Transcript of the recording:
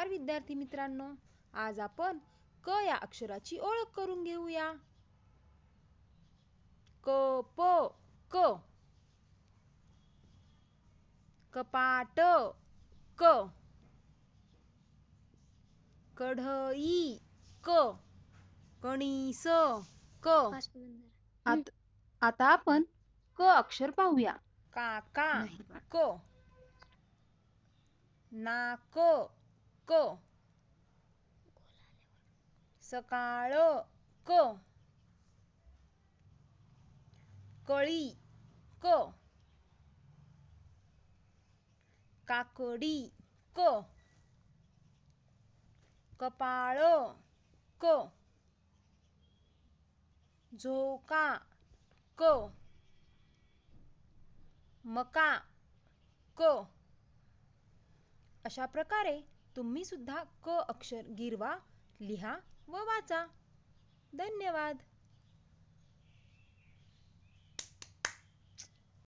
नमस्कार विद्यार्थी मित्रांनो, आज आपण क या अक्षराची ओळख करून घेऊया. क प क, कपाट क, कढई क, कणीस क. आता आपण क अक्षर पाहूया. काका क, नाक क, सकाळ क, कळी क, काकडी क, कपाळ क, झोका क, मका क. अशा प्रकारे तुम्ही सुद्धा क अक्षर गिरवा, लिहा व वाचा. धन्यवाद.